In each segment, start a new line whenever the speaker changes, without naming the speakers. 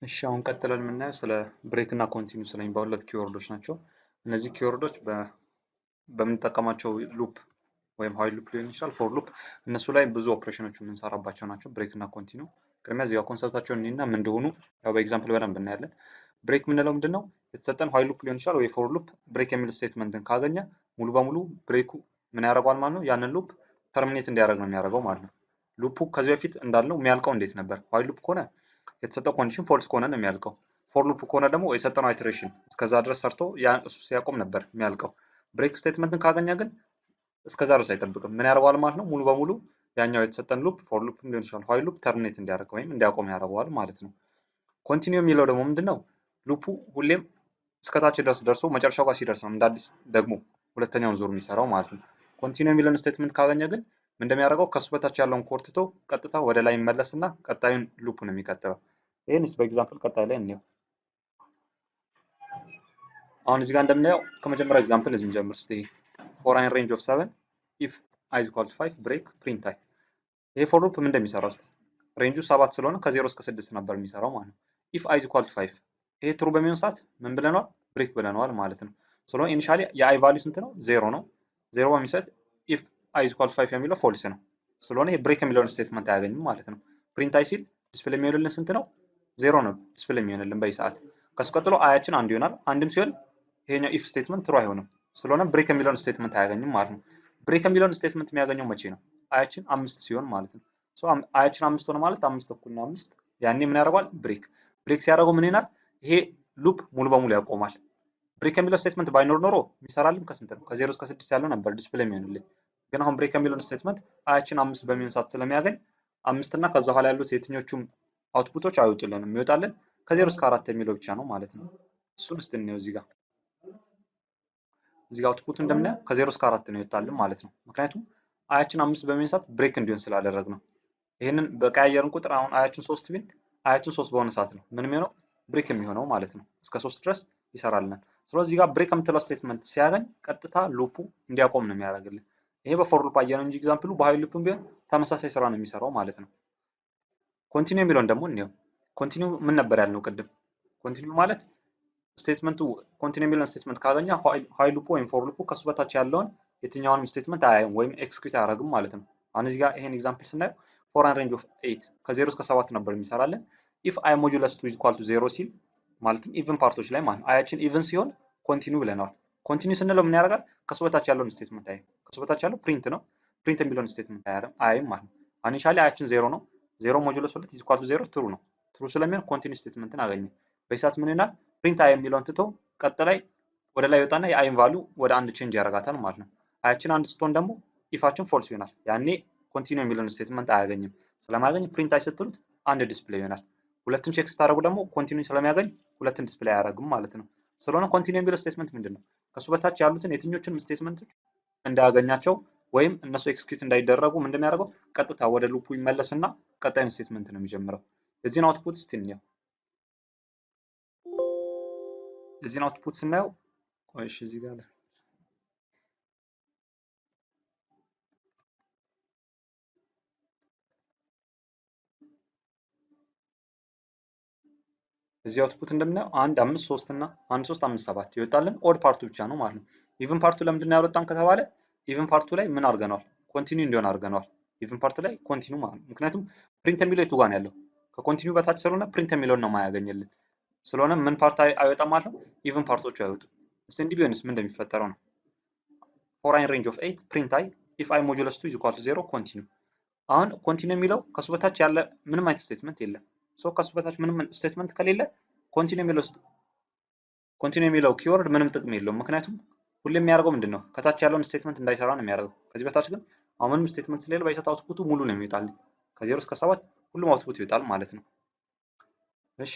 እሺ አሁን ቀጥለን የምናየው ስለ ብሬክ እና ኮንቲኒው ስለሚባሉ ሁለት ኪወርዶች ናቸው። እነዚህ ኪወርዶች በምንጠቀማቸው ሉፕ ወይም ዋይል ሉፕ ሊሆን ይችላል ፎር ሉፕ እነሱ ላይ ብዙ ኦፕሬሽኖች የምንሰራባቸው ናቸው። ብሬክ እና ኮንቲኒው ቅድሚያ እዚህ ጋር ኮንሰፕታቸውን እኔና ምን እንደሆኑ ያው በኤግዛምፕል በደንብ እናያለን። ብሬክ የምንለው ምንድን ነው? የተሰጠን ዋይል ሉፕ ሊሆን ይችላል ወይ ፎር ሉፕ ብሬክ የሚል ስቴትመንትን ካገኘ ሙሉ በሙሉ ብሬኩ ምን ያደርገዋል ማለት ነው? ያንን ሉፕ ተርሚኔት እንዲያደርግ ነው የሚያደርገው ማለት ነው። ሉፑ ከዚህ በፊት እንዳልነው የሚያልቀው እንዴት ነበር? ዋይል ሉፕ ከሆነ የተሰጠው ኮንዲሽን ፎልስ ከሆነ ነው የሚያልቀው። ፎር ሉፕ ከሆነ ደግሞ የሰጠነው አይትሬሽን እስከዛ ድረስ ሰርቶ እሱ ሲያቆም ነበር የሚያልቀው። ብሬክ ስቴትመንትን ካገኘ ግን እስከዛ ድረስ አይጠብቅም። ምን ያደርገዋል ማለት ነው? ሙሉ በሙሉ ያኛው የተሰጠን ሉፕ ፎር ሉፕ ሊሆን ይችላል ዋይል ሉፕ ተርሚኔት እንዲያደርግ ወይም እንዲያቆም ያደርገዋል ማለት ነው። ኮንቲኒው የሚለው ደግሞ ምንድነው? ሉፑ ሁሌም እስከታች ድረስ ደርሶ መጨረሻው ጋር ሲደርስ ነው እንደ አዲስ ደግሞ ሁለተኛውን ዙር የሚሰራው ማለት ነው። ኮንቲኒው የሚለውን ስቴትመንት ካገኘ ግን እንደሚያደርገው ከሱ በታች ያለውን ኮድ ትቶ ቀጥታ ወደ ላይ ይመለስና ቀጣዩን ሉፕ ነው የሚቀጥለው። ይህንስ በኤግዛምፕል ቀጣይ ላይ እንየው። አሁን እዚህ ጋር እንደምናየው ከመጀመሪያው ኤግዛምፕል እዚህ እንጀምር እስቲ። ፎር አን ሬንጅ ኦፍ 7 ኢፍ i = 5 ብሬክ ፕሪንት i። ይሄ ፎር ሉፕ ምን እንደሚሰራው እስቲ ሬንጁ 7 ስለሆነ ከ0 እስከ 6 ነበር የሚሰራው ማለት ነው። ኢፍ i = 5 ይሄ ትሩ በሚሆን ሰዓት ምን ብለናል? ብሬክ ብለናል ማለት ነው። ስለሆነ ኢኒሻሊ የi ቫልዩ ስንት ነው? 0 ነው። 0 በሚሆን ሰዓት ኢፍ i = 5 የሚለው ፎልስ ነው። ስለሆነ ይሄ ብሬክ የሚለውን ስቴትመንት አያገኝም ማለት ነው። ፕሪንት i ሲል ዲስፕሌይ የሚሆንልን ስንት ነው? 0 ነው ዲስፕሌይ የሚሆንልን በዚህ ሰዓት። ከሱ ቀጥሎ አያችን አንድ ይሆናል። አንድም ሲሆን ይሄኛው ኢፍ ስቴትመንት ትሩ አይሆንም። ስለሆነ ብሬክ የሚለውን ስቴትመንት አያገኝም ማለት ነው። ብሬክ የሚለውን ስቴትመንት የሚያገኘው መቼ ነው? አያችን 5 ሲሆን ማለት ነው። አያችን 5 ሆነ ማለት 5 እኩል ነው 5። ያኔ ምን ያደርገዋል? ብሬክ። ብሬክ ሲያደርገው ምን ይሆናል? ይሄ ሉፕ ሙሉ በሙሉ ያቆማል። ብሬክ የሚለው ስቴትመንት ባይኖር ኖሮ የሚሰራልን ከስንት ነው? ከ0 እስከ 6 ያለው ነበር ዲስፕሌይ የሚሆንልን። ግን አሁን ብሬክ የሚለውን ስቴትመንት አያችን 5 በሚሆን ሰዓት ስለሚያገኝ 5 እና ከዛ በኋላ ያሉት የትኞቹም አውትፑቶች አይወጡልንም። የሚወጣልን ከ0 እስከ 4 የሚለው ብቻ ነው ማለት ነው። እሱን እስቲ እንየው እዚህ ጋር። እዚህ ጋር አውትፑት እንደምናየው ከ0 እስከ 4 ነው ይወጣልን ማለት ነው። ምክንያቱም አያችን 5 በሚሆን ሰዓት ብሬክ እንዲሆን ስላደረግ ነው። ይሄንን በቀያየርን ቁጥር አሁን አያችን 3 ቢል አያችን 3 በሆነ ሰዓት ነው ምን የሚሆነው? ብሬክ የሚሆነው ማለት ነው። እስከ 3 ድረስ ይሰራልናል። ስለዚህ እዚህ ጋር ብሬክ የምትለው ስቴትመንት ሲያገኝ ቀጥታ ሉፑ እንዲያቆም ነው የሚያደርግልን። ይሄ በፎር ሉፕ አየነው እንጂ ኤግዛምፕሉ በዋይል ሉፕም ቢሆን ተመሳሳይ ስራ ነው የሚሰራው ማለት ነው። ኮንቲኒው የሚለውን ደግሞ እንየው። ኮንቲኒው ምን ነበር ያልነው ቅድም? ኮንቲኒው ማለት ስቴትመንቱ ኮንቲኒው የሚለውን ስቴትመንት ካገኘ ዋይል ሉፑ ወይም ፎር ሉፑ ከሱ በታች ያለውን የትኛውንም ስቴትመንት አያይም ወይም ኤክስኪዩት አያደርግም ማለት ነው። አሁን እዚህ ጋር ይሄን ኤግዛምፕል ስናየው ፎር አን ሬንጅ ኦፍ 8 ከ0 እስከ 7 ነበር የሚሰራልን። ኢፍ i ሞጁለስ 2 = 0 ሲል ማለትም ኢቭን ፓርቶች ላይ ማለት አያችን ኢቭን ሲሆን ኮንቲኒው ብለናል። ኮንቲኒው ስንለው ምን ያደርጋል? ከሱ በታች ያለውን ስቴትመንት አያይም። ከሱ በታች ያለው ፕሪንት ነው። ፕሪንት የሚለውን ስቴትመንት አያይም ማለት ነው። ኢኒሻሊ አያችን 0 ነው። 0 ሞጁለስ 2 = 0 ትሩ ነው። ትሩ ስለሚሆን ኮንቲኒው ስቴትመንትን አገኘ። በሰዓት ምን ይሆናል? ፕሪንት i የሚለውን ትቶ ቀጥላይ ወደ ላይ ይወጣና የአይን ቫልዩ ወደ አንድ ቼንጅ ያደርጋታል ማለት ነው። አያችን አንድ ስትሆን ደግሞ ኢፋችን ፎልስ ይሆናል። ያኔ ኮንቲኒው የሚለውን ስቴትመንት አያገኝም። ስለማያገኝ ፕሪንት i ስትሉት አንድ ዲስፕሌይ ይሆናል። ሁለትን ቼክ ስታደርጉ ደግሞ ኮንቲኒው ስለሚያገኝ ሁለትን ዲስፕሌይ አያደርግም ማለት ነው። ስለሆነ ኮንቲኒው የሚለው ስቴትመንት ምንድነው? ከሱ በታች ያሉትን የትኞቹንም ስቴትመንቶች እንዳያገኛቸው ወይም እነሱ ኤክስኪዩት እንዳይደረጉ ምንድነው ያደርገው? ቀጥታ ወደ ሉፑ ይመለስና ቀጣዩን ስቴትመንት ነው የሚጀምረው። የዚህን አውትፑት እስቲ እንየው። የዚህን አውትፑት ስናየው እሺ እዚህ ጋር እዚህ አውትፑት እንደምናየው 1 5 3 እና 1 3 5 7 ይወጣልን። ኦድ ፓርቱ ብቻ ነው ማለት ነው። ኢቭን ፓርቱ ለምንድን ነው ያወጣን ከተባለ ኢቭን ፓርቱ ላይ ምን አድርገናል? ኮንቲኒው እንዲሆን አድርገናል። ኢቭን ፓርት ላይ ኮንቲኒው ማለት ነው። ምክንያቱም ፕሪንት የሚለው የቱ ጋር ነው ያለው? ከኮንቲኒው በታች ስለሆነ ፕሪንት የሚለውን ነው የማያገኝልን። ስለሆነ ምን ፓርት አይወጣም ማለት ነው? ኢቭን ፓርቶቹ አይወጡም። እስቲ እንዲህ ቢሆንስ ምን እንደሚፈጠረው ነው። ፎር አን ሬንጅ ኦፍ 8 ፕሪንት i if i ሞጁለስ 2 = 0 ኮንቲኒው። አሁን ኮንቲኒው የሚለው ከሱ በታች ያለ ምንም አይነት ስቴትመንት የለም። ከሱ በታች ምንም ስቴትመንት ከሌለ ኮንቲኒው የሚለው ኪወርድ ምንም ጥቅም የለውም። ምክንያቱም ሁሌም የሚያደርገው ምንድነው? ከታች ያለውን ስቴትመንት እንዳይሰራ ነው የሚያደርገው። ከዚህ በታች ግን አሁን ምንም ስቴትመንት ስለሌለ በይሰጥ አውትፑቱ ሙሉ ነው የሚወጣል። ከ0 እስከ 7 ሁሉም አውትፑት ይወጣል ማለት ነው። እሺ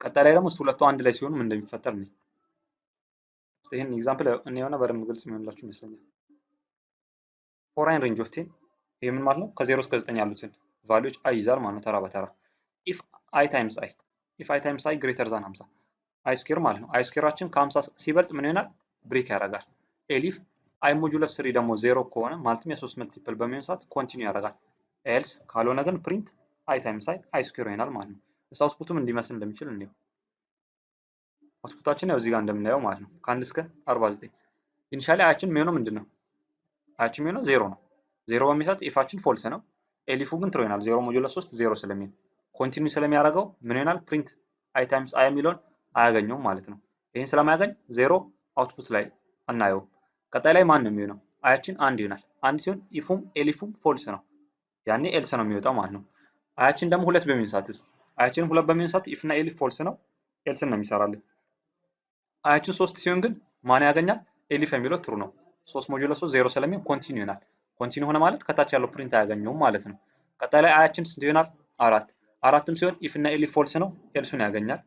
ቀጣይ ላይ ደግሞ ሁለቱ አንድ ላይ ሲሆኑ ምን እንደሚፈጠር ነው። ይሄን ኤግዛምፕል እኔውና በደንብ ግልጽ የሚሆንላችሁ ይመስለኛል። ፎር አን ሬንጅ ኦፍ 10 ይሄ ምን ማለት ነው? ከ0 እስከ 9 ያሉትን ቫልዩዎች i ይዛል ማለት ነው ተራ በተራ። if i times i greater than 50 i ስኩዌር ማለት ነው። i ስኩዌራችን ከ50 ሲበልጥ ምን ይሆናል? ብሬክ ያደርጋል። ኤሊፍ i ሞጁለስ 3 ደግሞ 0 ከሆነ ማለትም የ3 መልቲፕል በሚሆን ሰዓት ኮንቲኒው ያደርጋል። ኤልስ ካልሆነ ግን ፕሪንት i times i ስኩዌር ይሆናል ማለት ነው። አውትፑቱም እንዲመስል እንደሚችል እንየው። አውትፑታችን ያው እዚህ ጋር እንደምናየው ማለት ነው ከ1 እስከ 49 ኢኒሻሊ አያችን የሚሆነው ምንድነው? አያችን የሚሆነው 0 ነው። 0 በሚሰጥ ኢፋችን ፎልስ ነው። ኤሊፉ ግን ትሩ ይሆናል። 0 ሞጁለስ 3 0 ስለሚል ኮንቲኒው ስለሚያደርገው ምን ይሆናል? ፕሪንት አይ ታይምስ አይ የሚለውን አያገኘውም ማለት ነው። ይሄን ስለማያገኝ 0 አውትፑት ላይ አናየውም። ቀጣይ ላይ ማን ነው የሚሆነው? አያችን 1 ይሆናል። 1 ሲሆን ኢፉም ኤሊፉም ፎልስ ነው። ያኔ ኤልስ ነው የሚወጣው ማለት ነው። አያችን ደግሞ 2 በሚሆን ሰዓትስ? አያችን 2 በሚሆን ሰዓት ኢፍ እና ኤሊፍ ፎልስ ነው። ኤልስን ነው የሚሰራልን። አያችን 3 ሲሆን ግን ማን ያገኛል? ኤሊፍ የሚለው ትሩ ነው። 3 ሞጁለስ 3 0 ስለሚሆን ኮንቲኒው ይሆናል። ኮንቲኒው ሆነ ማለት ከታች ያለው ፕሪንት አያገኘውም ማለት ነው። ቀጣይ ላይ አያችን ስንት ይሆናል? 4 4ም ሲሆን ኢፍ እና ኤሊፍ ፎልስ ነው። ኤልሱን ያገኛል።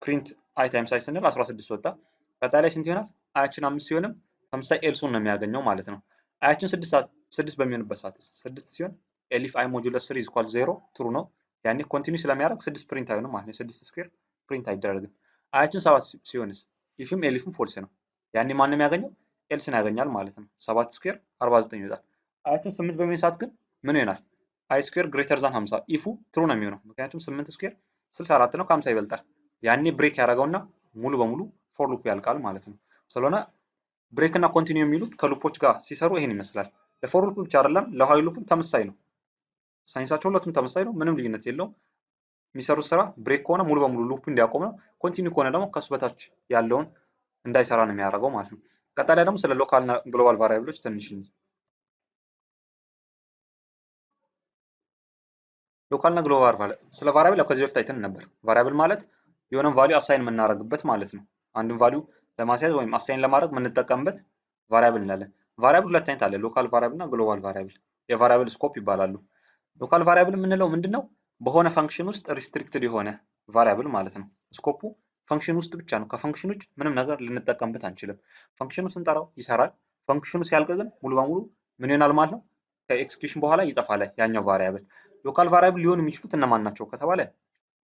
ፕሪንት አይ ታይምስ አይ ስንል 16 ወጣ። ቀጣይ ላይ ስንት ይሆናል? አያችን 5 ሲሆንም ተመሳሳይ ኤልሱን ነው የሚያገኘው ማለት ነው። አያችን 6 በሚሆንበት ሰዓት 6 ሲሆን ኤሊፍ አይ ሞጁለስ 3 is equal 0 ትሩ ነው። ያኔ ኮንቲኒው ስለሚያደርግ 6 ፕሪንት አይሆንም ማለት ነው። 6 ስኩዌር ፕሪንት አይደረግም። አያችን 7 ሲሆንስ ኢፍም ኤሊፍም ፎልስ ነው። ያኔ ማን ነው የሚያገኘው? ኤልስን ያገኛል ማለት ነው። 7 ስኩዌር 49 ይወጣል። አያችን 8 በሚሆን ሰዓት ግን ምን ይሆናል? አይ ስኩዌር ግሬተር ዛን 50 ኢፉ ትሩ ነው የሚሆነው። ምክንያቱም 8 ስኩዌር 64 ነው፣ ከ50 ይበልጣል። ያኔ ብሬክ ያደረገውና ሙሉ በሙሉ ፎር ሉፕ ያልቃል ማለት ነው። ስለሆነ ብሬክ እና ኮንቲኒው የሚሉት ከሉፖች ጋር ሲሰሩ ይሄን ይመስላል። ለፎር ሉፕ ብቻ አይደለም ለዋይል ሉፕም ተመሳሳይ ነው። ሳይንሳቸው ሁለቱም ተመሳሳይ ነው፣ ምንም ልዩነት የለውም። የሚሰሩት ስራ ብሬክ ከሆነ ሙሉ በሙሉ ሉፕ እንዲያቆም ነው። ኮንቲኒው ከሆነ ደግሞ ከሱ በታች ያለውን እንዳይሰራ ነው የሚያደርገው ማለት ነው። ቀጣይ ላይ ደግሞ ስለ ሎካል እና ግሎባል ቫሪያብሎች ትንሽ ሎካል እና ግሎባል ስለ ቫሪያብል ከዚህ በፊት አይተን ነበር። ቫሪያብል ማለት የሆነን ቫልዩ አሳይን የምናደርግበት ማለት ነው። አንድን ቫልዩ ለማስያዝ ወይም አሳይን ለማድረግ የምንጠቀምበት ቫሪያብል እንላለን። ቫሪያብል ሁለት አይነት አለ፣ ሎካል ቫሪያብል እና ግሎባል ቫሪያብል። የቫሪያብል ስኮፕ ይባላሉ። ሎካል ቫሪያብል የምንለው ምንድነው? በሆነ ፈንክሽን ውስጥ ሪስትሪክትድ የሆነ ቫሪያብል ማለት ነው። ስኮፑ ፈንክሽን ውስጥ ብቻ ነው። ከፈንክሽን ውጭ ምንም ነገር ልንጠቀምበት አንችልም። ፈንክሽኑ ስንጠራው ይሰራል። ፈንክሽኑ ሲያልቅ ግን ሙሉ በሙሉ ምን ይሆናል ማለት ነው? ከኤክስኪዩሽን በኋላ ይጠፋል ያኛው ቫሪያብል። ሎካል ቫሪያብል ሊሆኑ የሚችሉት እነማን ናቸው ከተባለ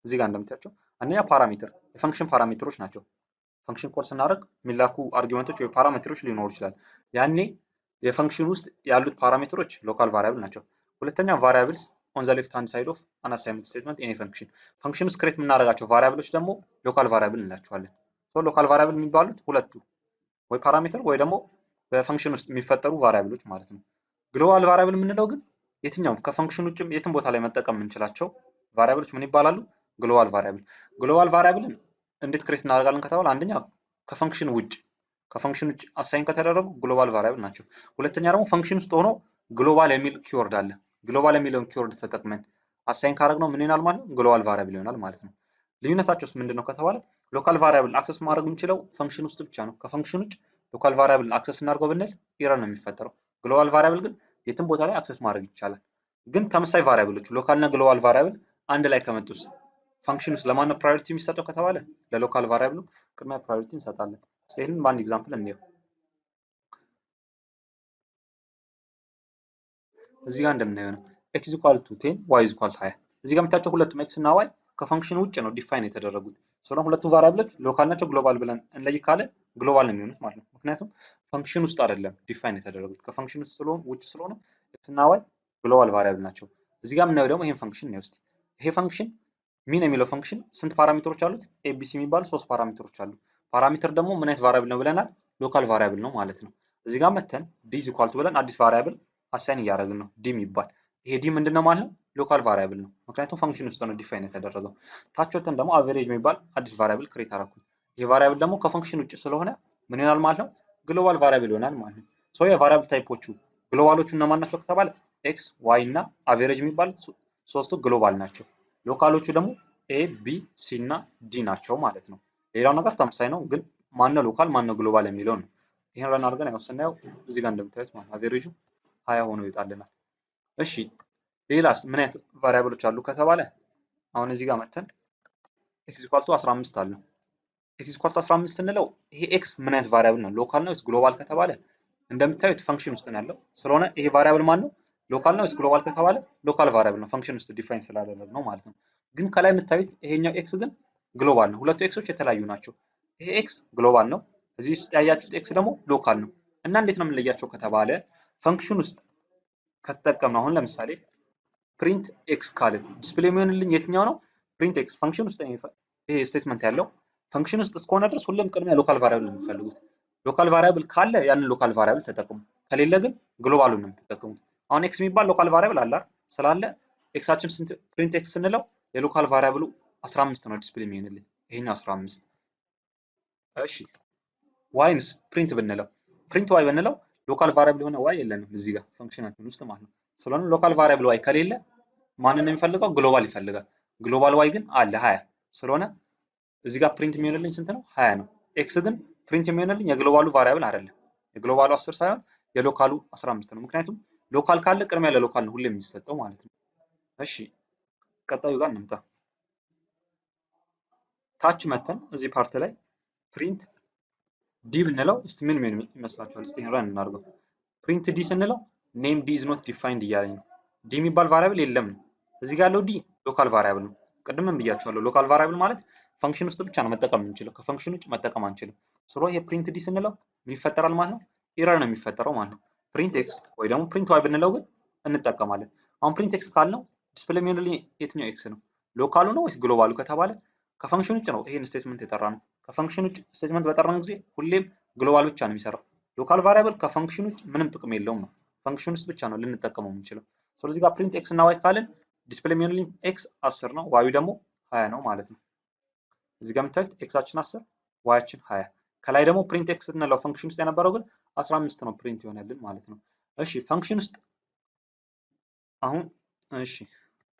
እዚህ ጋር እንደምታያቸው አንደኛ ፓራሜትር፣ የፈንክሽን ፓራሜትሮች ናቸው። ፈንክሽን ኮል ስናደርግ የሚላኩ አርጊውመንቶች ወይ ፓራሜትሮች ሊኖሩ ይችላል። ያኔ የፈንክሽን ውስጥ ያሉት ፓራሜትሮች ሎካል ቫሪያብል ናቸው። ሁለተኛ ቫሪያብልስ ኦን ዘ ሌፍት ሃንድ ሳይድ ኦፍ አን አሳይንመንት ስቴትመንት ኤኒ ፈንክሽን፣ ፈንክሽን ውስጥ ክሬት የምናደርጋቸው ቫሪያብሎች ደግሞ ሎካል ቫሪያብል እንላቸዋለን። ሶ ሎካል ቫሪያብል የሚባሉት ሁለቱ ወይ ፓራሜትር ወይ ደግሞ በፈንክሽን ውስጥ የሚፈጠሩ ቫሪያብሎች ማለት ነው። ግሎባል ቫሪያብል የምንለው ግን የትኛውም ከፈንክሽን ውጭም የትም ቦታ ላይ መጠቀም የምንችላቸው ቫሪያብሎች ምን ይባላሉ? ግሎባል ቫሪያብል። ግሎባል ቫሪያብልን እንዴት ክሬት እናደርጋለን ከተባለ አንደኛ ከፈንክሽን ውጭ አሳይን ከተደረጉ ግሎባል ቫሪያብል ናቸው። ሁለተኛ ደግሞ ፈንክሽን ውስጥ ሆኖ ግሎባል የሚል ኪወርድ አለ። ግሎባል የሚለውን ኪወርድ ተጠቅመን አሳይን ካደረግነው ምን ይሆናል ማለት ነው? ግሎባል ቫሪያብል ይሆናል ማለት ነው። ልዩነታቸውስ ምንድነው ከተባለ ሎካል ቫሪያብል አክሰስ ማድረግ የምንችለው ፈንክሽን ውስጥ ብቻ ነው። ከፈንክሽን ውጭ ሎካል ቫሪያብል አክሰስ እናድርገው ብንል ኤረር ነው የሚፈጠረው። ግሎባል ቫሪያብል ግን የትም ቦታ ላይ አክሰስ ማድረግ ይቻላል። ግን ተመሳሳይ ቫሪያብሎች ሎካል እና ግሎባል ቫሪያብል አንድ ላይ ከመጡስ ፈንክሽን ውስጥ ለማን ነው ፕራዮሪቲ የሚሰጠው ከተባለ ለሎካል ቫሪያብሉ ቅድሚያ ፕራዮሪቲ እንሰጣለን። ይሄንን በአንድ ኤግዛምፕል እንየው። እዚህ ጋር እንደምናየው ነው x = 10 y = 20። እዚህ ጋር የምታዩቸው ሁለቱም x እና y ከፈንክሽን ውጭ ነው ዲፋይን የተደረጉት። ስለሆነ ሁለቱ ቫሪያብሎች ሎካል ናቸው ግሎባል ብለን እንለይ ካለ ግሎባል ነው የሚሆኑት ማለት ነው። ምክንያቱም ፈንክሽን ውስጥ አይደለም ዲፋይን የተደረጉት ከፈንክሽን ውስጥ ውጭ ስለሆነ x እና y ግሎባል ቫሪያብል ናቸው። እዚህ ጋር የምናየው ደግሞ ይሄን ፈንክሽን ነው። እስቲ ይሄ ፈንክሽን ሚን የሚለው ፈንክሽን ስንት ፓራሜትሮች አሉት? ኤቢሲ የሚባሉ 3 ፓራሜትሮች አሉ። ፓራሜትር ደግሞ ምን አይነት ቫሪያብል ነው ብለናል? ሎካል ቫሪያብል ነው ማለት ነው። እዚህ ጋር መተን ዲ = ብለን አዲስ ቫሪያብል አሳይን እያደረግን ነው ዲ የሚባል። ይሄ ዲ ምንድነው ማለት ነው? ሎካል ቫሪያብል ነው። ምክንያቱም ፈንክሽን ውስጥ ነው ዲፋይን የተደረገው። ታች ወተን ደግሞ አቨሬጅ የሚባል አዲስ ቫሪያብል ክሬት አደረኩኝ። ይሄ ቫሪያብል ደግሞ ከፈንክሽን ውጭ ስለሆነ ምን ይሆናል ማለት ነው? ግሎባል ቫሪያብል ይሆናል ማለት ነው። ሶ የቫሪያብል ታይፖቹ ግሎባሎቹ እነማን ናቸው ከተባለ ኤክስ፣ ዋይ እና አቨሬጅ የሚባሉት ሶስቱ ግሎባል ናቸው። ሎካሎቹ ደግሞ ኤ፣ ቢ፣ ሲ እና ዲ ናቸው ማለት ነው። ሌላው ነገር ተመሳሳይ ነው፣ ግን ማነው ሎካል ማነው ግሎባል የሚለው ነው። ይሄን ረን አድርገን ያው ስናየው እዚህ ጋር እንደምታዩት ማለት አቨሬጁ 20 ሆኖ ይወጣልናል። እሺ ሌላስ ምን አይነት ቫሪያብሎች አሉ ከተባለ አሁን እዚህ ጋር መተን x = 15 አለ። x = 15 እንለው ይሄ x ምን አይነት ቫሪያብል ነው? ሎካል ነው ወይስ ግሎባል ከተባለ እንደምታዩት ፈንክሽን ውስጥ ነው ያለው። ስለሆነ ይሄ ቫሪያብል ማን ነው? ሎካል ነው ወይስ ግሎባል ከተባለ ሎካል ቫሪያብል ነው፣ ፈንክሽን ውስጥ ዲፋይን ስላደረግነው ማለት ነው። ግን ከላይ የምታዩት ይሄኛው ኤክስ ግን ግሎባል ነው። ሁለቱ ኤክሶች የተለያዩ ናቸው። ይሄ ኤክስ ግሎባል ነው፣ እዚህ ውስጥ ያያችሁት ኤክስ ደግሞ ሎካል ነው። እና እንዴት ነው የምንለያቸው ከተባለ ፈንክሽን ውስጥ ከተጠቀምነው አሁን ለምሳሌ ፕሪንት ኤክስ ካልን ዲስፕሌይ የሚሆንልኝ የትኛው ነው? ፕሪንት ኤክስ ፈንክሽን ውስጥ ይሄ ስቴትመንት ያለው ፈንክሽን ውስጥ እስከሆነ ድረስ ሁሌም ቅድሚያ ሎካል ቫሪያብል ነው የሚፈልጉት። ሎካል ቫሪያብል ካለ ያንን ሎካል ቫሪያብል ተጠቅሙ፣ ከሌለ ግን ግሎባሉን ነው የምትጠቀሙት። አሁን ኤክስ የሚባል ሎካል ቫሪያብል አለ ስላለ ኤክሳችን ስንት ፕሪንት ኤክስ ስንለው የሎካል ቫሪያብሉ 15 ነው ዲስፕሌይ የሚሆንልን ይሄኛው 15። እሺ ዋይንስ ፕሪንት ብንለው ፕሪንት ዋይ ብንለው ሎካል ቫሪያብል የሆነ ዋይ የለንም እዚህ ጋር ፈንክሽናችን ውስጥ ማለት ነው። ስለሆነ ሎካል ቫሪያብል ዋይ ከሌለ ማንን ነው የሚፈልገው? ግሎባል ይፈልጋል። ግሎባል ዋይ ግን አለ 20 ስለሆነ እዚህ ጋር ፕሪንት የሚሆንልኝ ስንት ነው? 20 ነው። ኤክስ ግን ፕሪንት የሚሆንልኝ የግሎባሉ ቫሪያብል አይደለም። የግሎባሉ 10 ሳይሆን የሎካሉ 15 ነው። ምክንያቱም ሎካል ካለ ቅድሚያ ለሎካል ነው ሁሌ የሚሰጠው ማለት ነው። እሺ ቀጣዩ ጋር እንምጣ። ታች መተን እዚህ ፓርት ላይ ፕሪንት ዲ ብንለው እስቲ ምን ይመስላችኋል? እስቲ ረን እናድርገው። ፕሪንት ዲ ስንለው ኔም ዲ ኢዝ ኖት ዲፋይንድ እያለኝ ነው። ዲ የሚባል ቫሪያብል የለም ነው። እዚህ ጋር ያለው ዲ ሎካል ቫሪያብል ነው። ቅድምም ብያችኋለሁ ሎካል ቫሪያብል ማለት ፈንክሽን ውስጥ ብቻ ነው መጠቀም የምንችለው፣ ከፈንክሽን ውጭ መጠቀም አንችልም። ስለ ይሄ ፕሪንት ዲ ስንለው ምን ይፈጠራል ማለት ነው? ኤረር ነው የሚፈጠረው ማለት ነው። ፕሪንት ኤክስ ወይ ደግሞ ፕሪንት ዋይ ብንለው ግን እንጠቀማለን። አሁን ፕሪንት ኤክስ ካልነው ዲስፕሌይ የሚሆንልኝ የትኛው ኤክስ ነው? ሎካሉ ነው ወይስ ግሎባሉ ከተባለ ከፈንክሽን ውጭ ነው ይሄን ስቴትመንት የጠራ ነው። ከፈንክሽን ውጭ ስቴትመንት በጠራን ጊዜ ሁሌም ግሎባል ብቻ ነው የሚሰራው። ሎካል ቫሪያብል ከፈንክሽን ውጭ ምንም ጥቅም የለውም ነው። ፈንክሽን ውስጥ ብቻ ነው ልንጠቀመው የምንችለው። ስለዚህ ጋር ፕሪንት ኤክስ እና ዋይ ካልን ዲስፕሌይ የሚሆንልኝ ኤክስ 10 ነው፣ ዋዩ ደግሞ 20 ነው ማለት ነው። እዚህ ጋር የምታዩት ኤክሳችን 10 ዋያችን 20። ከላይ ደግሞ ፕሪንት ኤክስ እንለው ፈንክሽን ውስጥ የነበረው ግን 15 ነው ፕሪንት ይሆነልን ማለት ነው። እሺ ፈንክሽን ውስጥ አሁን እሺ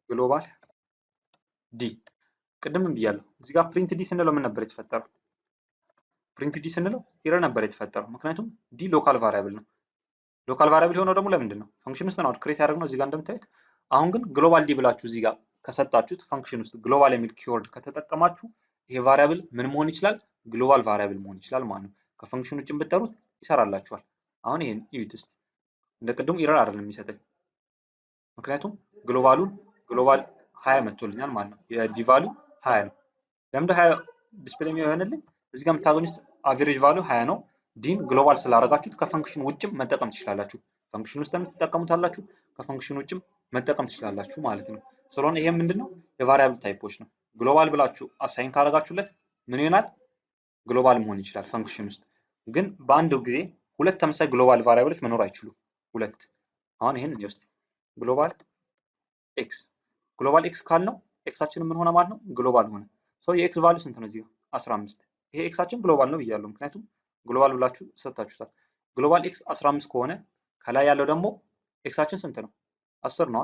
ግሎባል ዲ ቅድምም ብያለሁ። እዚህ ጋር ፕሪንት ዲ ስንለው ምን ነበር የተፈጠረው? ፕሪንት ዲ ስንለው ኤረር ነበር የተፈጠረው። ምክንያቱም ዲ ሎካል ቫሪያብል ነው። ሎካል ቫሪያብል የሆነው ደግሞ ለምንድን ነው? ፈንክሽን ውስጥ ነው ክሬት ያደረግነው እዚህ ጋር እንደምታዩት። አሁን ግን ግሎባል ዲ ብላችሁ እዚህ ጋር ከሰጣችሁት ፈንክሽን ውስጥ ግሎባል የሚል ኪወርድ ከተጠቀማችሁ ይሄ ቫሪያብል ምን መሆን ይችላል? ግሎባል ቫሪያብል መሆን ይችላል ማለት ነው። ከፈንክሽን ውጭ ብትጠሩት ይሰራላችኋል። አሁን ይሄን እዩት እስቲ። እንደ ቅድሙ ኤረር አይደለም የሚሰጠኝ፣ ምክንያቱም ግሎባል 20 መጥቶልኛል ማለት ነው። የዲ ቫልዩ 20 ነው። ለምንድን 20 ዲስፕሌይ የሚሆንልኝ? እዚህ ጋር የምታገኙት አቨሬጅ ቫልዩ 20 ነው። ዲን ግሎባል ስላደረጋችሁት ከፈንክሽን ውጭም መጠቀም ትችላላችሁ። ፈንክሽን ውስጥ ትጠቀሙታላችሁ፣ ከፈንክሽን ውጭም መጠቀም ትችላላችሁ ማለት ነው። ስለሆነ ይሄ ምንድነው? የቫሪያብል ታይፖች ነው። ግሎባል ብላችሁ አሳይን ካደረጋችሁለት ምን ይሆናል? ግሎባል መሆን ይችላል ፈንክሽን ውስጥ። ግን በአንድ ጊዜ ሁለት ተመሳሳይ ግሎባል ቫሪያብሎች መኖር አይችሉም። ሁለት አሁን ይሄን እንውስድ። ግሎባል ኤክስ ካልነው ኤክሳችን ምን ሆነ ማለት ነው? ግሎባል ሆነ። ሶ የኤክስ ቫልዩ ስንት ነው? እዚህ 15። ይሄ ኤክሳችን ግሎባል ነው ብያለሁ፣ ምክንያቱም ግሎባል ብላችሁ ሰጥታችሁታል። ግሎባል ኤክስ 15 ከሆነ ከላይ ያለው ደግሞ ኤክሳችን ስንት ነው? 10 ነው።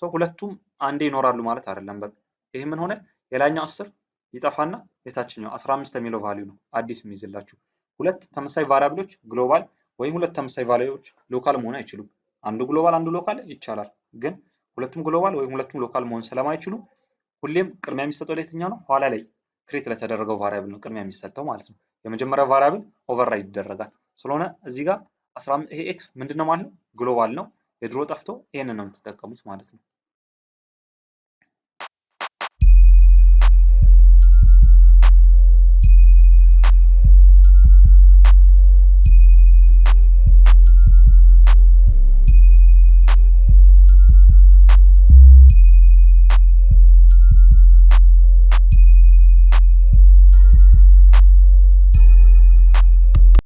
ሶ ሁለቱም አንዴ ይኖራሉ ማለት አይደለም። በቃ ይሄ ምን ሆነ? የላይኛው 10 ይጠፋና የታችኛው 15 የሚለው ቫልዩ ነው አዲስ የሚይዝላችሁ። ሁለት ተመሳሳይ ቫሪያብሎች ግሎባል ወይም ሁለት ተመሳሳይ ቫልዩዎች ሎካል መሆን አይችሉም። አንዱ ግሎባል አንዱ ሎካል ይቻላል፣ ግን ሁለቱም ግሎባል ወይም ሁለቱም ሎካል መሆን ስለማይችሉ ሁሌም ቅድሚያ የሚሰጠው ለየትኛው ነው? ኋላ ላይ ክሬት ለተደረገው ቫሪያብል ነው ቅድሚያ የሚሰጠው ማለት ነው። የመጀመሪያው ቫሪያብል ኦቨርራይድ ይደረጋል። ስለሆነ እዚህ ጋር 15 ይሄ ኤክስ ምንድነው ማለት ነው? ግሎባል ነው። የድሮ ጠፍቶ ይሄንን ነው የምትጠቀሙት ማለት ነው።